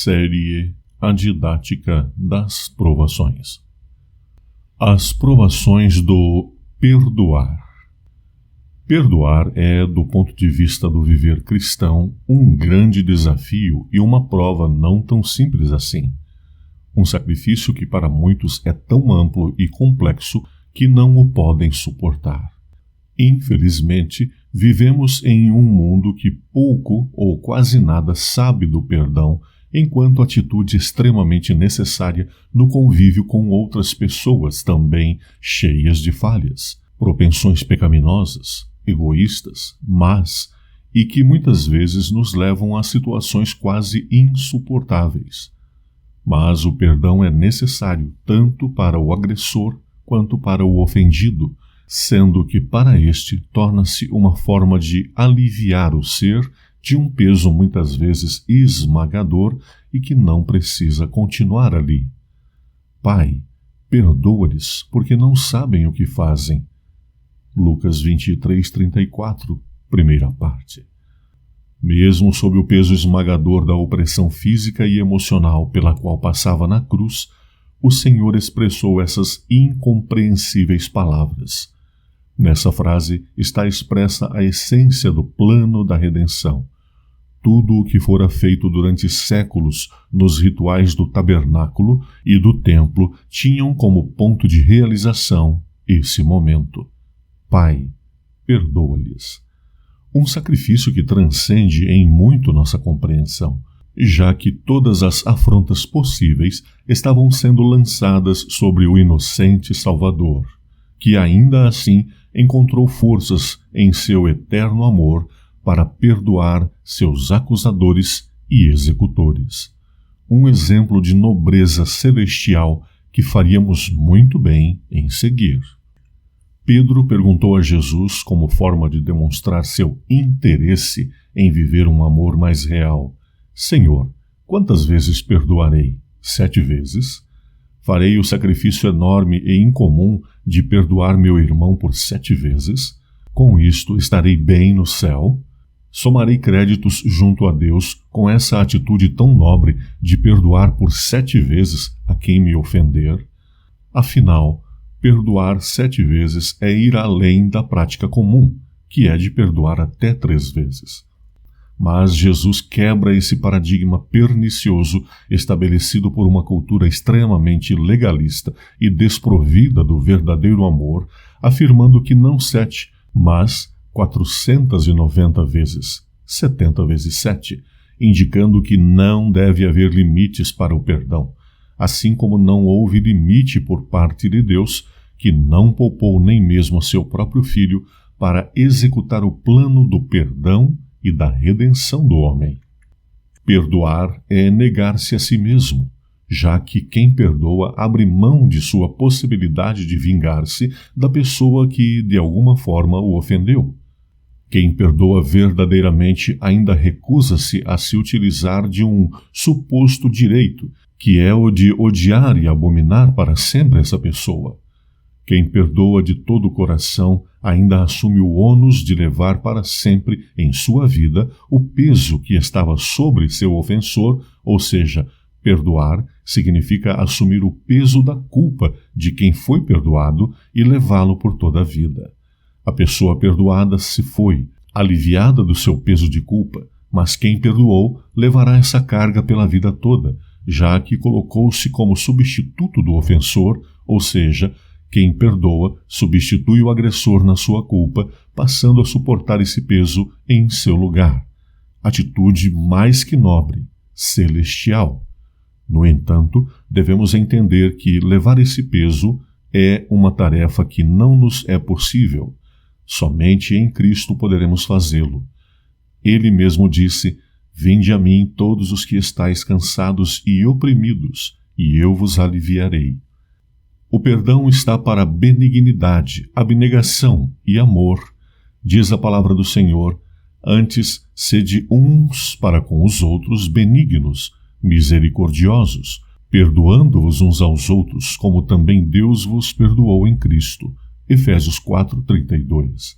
Série A Didática das Provações. As provações do perdoar. Perdoar é, do ponto de vista do viver cristão, um grande desafio e uma prova não tão simples assim. Um sacrifício que para muitos é tão amplo e complexo que não o podem suportar. Infelizmente, vivemos em um mundo que pouco ou quase nada sabe do perdão, enquanto atitude extremamente necessária no convívio com outras pessoas também cheias de falhas, propensões pecaminosas, egoístas, más, e que muitas vezes nos levam a situações quase insuportáveis. Mas o perdão é necessário tanto para o agressor quanto para o ofendido, sendo que para este torna-se uma forma de aliviar o ser de um peso muitas vezes esmagador e que não precisa continuar ali. Pai, perdoa-lhes, porque não sabem o que fazem. Lucas 23:34, primeira parte. Mesmo sob o peso esmagador da opressão física e emocional pela qual passava na cruz, o Senhor expressou essas incompreensíveis palavras. Nessa frase está expressa a essência do plano da redenção. Tudo o que fora feito durante séculos nos rituais do tabernáculo e do templo tinham como ponto de realização esse momento. Pai, perdoa-lhes. Um sacrifício que transcende em muito nossa compreensão, já que todas as afrontas possíveis estavam sendo lançadas sobre o inocente Salvador, que ainda assim encontrou forças em seu eterno amor para perdoar seus acusadores e executores. Um exemplo de nobreza celestial que faríamos muito bem em seguir. Pedro perguntou a Jesus, como forma de demonstrar seu interesse em viver um amor mais real: Senhor, quantas vezes perdoarei? 7 vezes? Farei o sacrifício enorme e incomum de perdoar meu irmão por 7 vezes? Com isto estarei bem no céu? Somarei créditos junto a Deus com essa atitude tão nobre de perdoar por 7 vezes a quem me ofender? Afinal, perdoar 7 vezes é ir além da prática comum, que é de perdoar até 3 vezes. Mas Jesus quebra esse paradigma pernicioso estabelecido por uma cultura extremamente legalista e desprovida do verdadeiro amor, afirmando que não 7, mas 490 vezes, 70 vezes 7, indicando que não deve haver limites para o perdão, assim como não houve limite por parte de Deus, que não poupou nem mesmo seu próprio Filho para executar o plano do perdão e da redenção do homem. Perdoar é negar-se a si mesmo, já que quem perdoa abre mão de sua possibilidade de vingar-se da pessoa que de alguma forma o ofendeu. Quem perdoa verdadeiramente ainda recusa-se a se utilizar de um suposto direito, que é o de odiar e abominar para sempre essa pessoa. Quem perdoa de todo o coração ainda assume o ônus de levar para sempre em sua vida o peso que estava sobre seu ofensor, ou seja, perdoar significa assumir o peso da culpa de quem foi perdoado e levá-lo por toda a vida. A pessoa perdoada se foi, aliviada do seu peso de culpa, mas quem perdoou levará essa carga pela vida toda, já que colocou-se como substituto do ofensor, ou seja, quem perdoa substitui o agressor na sua culpa, passando a suportar esse peso em seu lugar. Atitude mais que nobre, celestial. No entanto, devemos entender que levar esse peso é uma tarefa que não nos é possível. Somente em Cristo poderemos fazê-lo. Ele mesmo disse: Vinde a mim todos os que estáis cansados e oprimidos, e eu vos aliviarei. O perdão está para benignidade, abnegação e amor. Diz a palavra do Senhor: Antes, sede uns para com os outros benignos, misericordiosos, perdoando-vos uns aos outros, como também Deus vos perdoou em Cristo. Efésios 4:32.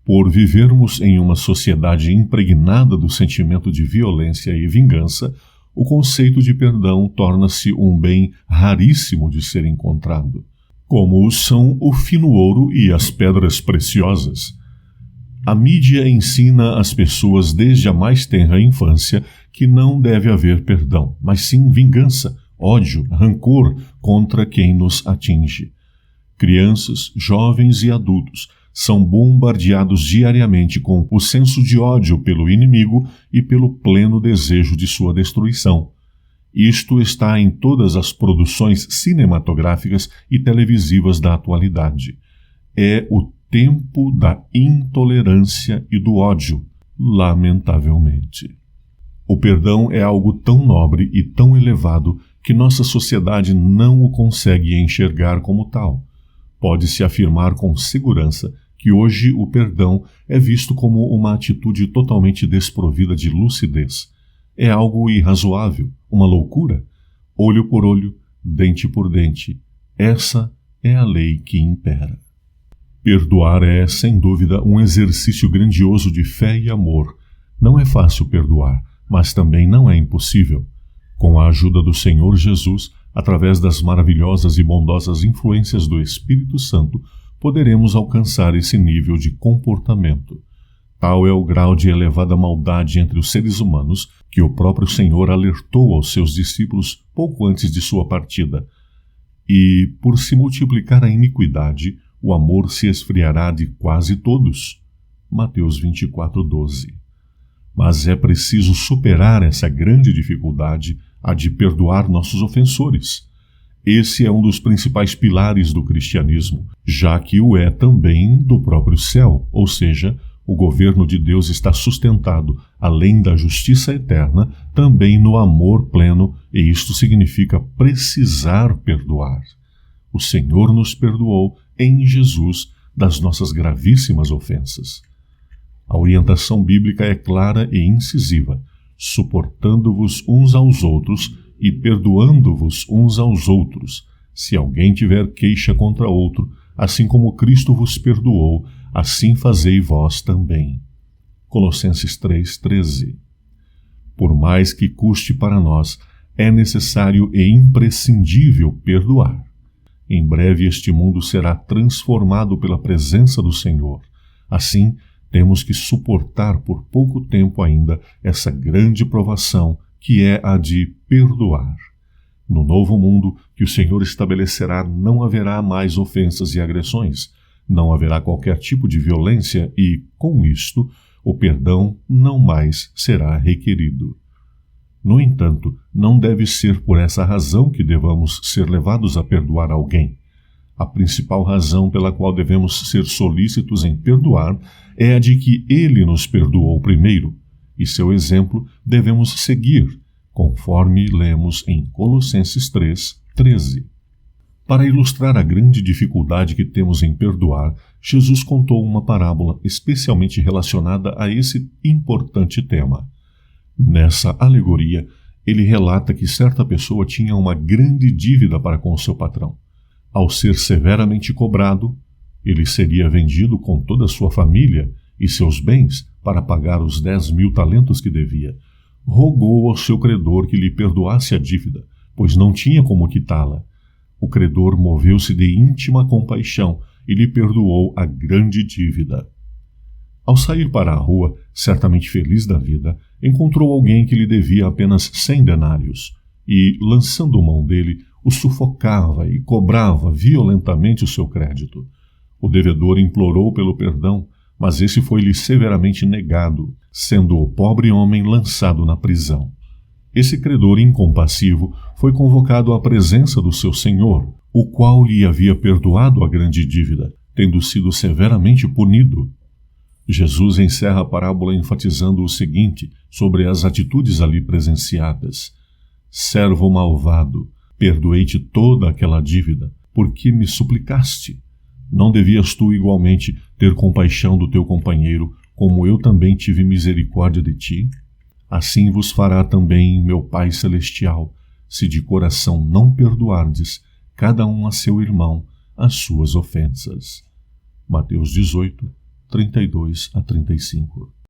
Por vivermos em uma sociedade impregnada do sentimento de violência e vingança, o conceito de perdão torna-se um bem raríssimo de ser encontrado, como são o fino ouro e as pedras preciosas. A mídia ensina as pessoas desde a mais tenra infância que não deve haver perdão, mas sim vingança, ódio, rancor contra quem nos atinge. Crianças, jovens e adultos são bombardeados diariamente com o senso de ódio pelo inimigo e pelo pleno desejo de sua destruição. Isto está em todas as produções cinematográficas e televisivas da atualidade. É o tempo da intolerância e do ódio, lamentavelmente. O perdão é algo tão nobre e tão elevado que nossa sociedade não o consegue enxergar como tal. Pode-se afirmar com segurança que hoje o perdão é visto como uma atitude totalmente desprovida de lucidez. É algo irrazoável, uma loucura. Olho por olho, dente por dente. Essa é a lei que impera. Perdoar é, sem dúvida, um exercício grandioso de fé e amor. Não é fácil perdoar, mas também não é impossível. Com a ajuda do Senhor Jesus, através das maravilhosas e bondosas influências do Espírito Santo, poderemos alcançar esse nível de comportamento. Tal é o grau de elevada maldade entre os seres humanos que o próprio Senhor alertou aos seus discípulos pouco antes de sua partida. E, por se multiplicar a iniquidade, o amor se esfriará de quase todos. Mateus 24:12. Mas é preciso superar essa grande dificuldade, a de perdoar nossos ofensores. Esse é um dos principais pilares do cristianismo, já que o é também do próprio céu, ou seja, o governo de Deus está sustentado, além da justiça eterna, também no amor pleno, e isto significa precisar perdoar. O Senhor nos perdoou em Jesus das nossas gravíssimas ofensas. A orientação bíblica é clara e incisiva, suportando-vos uns aos outros e perdoando-vos uns aos outros, se alguém tiver queixa contra outro, assim como Cristo vos perdoou, assim fazei vós também. Colossenses 3:13. Por mais que custe para nós, é necessário e imprescindível perdoar. Em breve este mundo será transformado pela presença do Senhor. Assim, temos que suportar por pouco tempo ainda essa grande provação que é a de perdoar. No novo mundo que o Senhor estabelecerá não haverá mais ofensas e agressões, não haverá qualquer tipo de violência e, com isto, o perdão não mais será requerido. No entanto, não deve ser por essa razão que devamos ser levados a perdoar alguém. A principal razão pela qual devemos ser solícitos em perdoar é a de que Ele nos perdoou primeiro, e seu exemplo devemos seguir, conforme lemos em Colossenses 3:13. Para ilustrar a grande dificuldade que temos em perdoar, Jesus contou uma parábola especialmente relacionada a esse importante tema. Nessa alegoria, ele relata que certa pessoa tinha uma grande dívida para com seu patrão. Ao ser severamente cobrado, ele seria vendido com toda a sua família e seus bens para pagar os 10.000 talentos que devia. Rogou ao seu credor que lhe perdoasse a dívida, pois não tinha como quitá-la. O credor moveu-se de íntima compaixão e lhe perdoou a grande dívida. Ao sair para a rua, certamente feliz da vida, encontrou alguém que lhe devia apenas 100 denários e, lançando mão dele, o sufocava e cobrava violentamente o seu crédito. O devedor implorou pelo perdão, mas esse foi-lhe severamente negado, sendo o pobre homem lançado na prisão. Esse credor incompassivo foi convocado à presença do seu senhor, o qual lhe havia perdoado a grande dívida, tendo sido severamente punido. Jesus encerra a parábola enfatizando o seguinte sobre as atitudes ali presenciadas: servo malvado, perdoei-te toda aquela dívida, porque me suplicaste. Não devias tu igualmente ter compaixão do teu companheiro, como eu também tive misericórdia de ti? Assim vos fará também meu Pai Celestial, se de coração não perdoardes, cada um a seu irmão, as suas ofensas. Mateus 18, 32 a 35.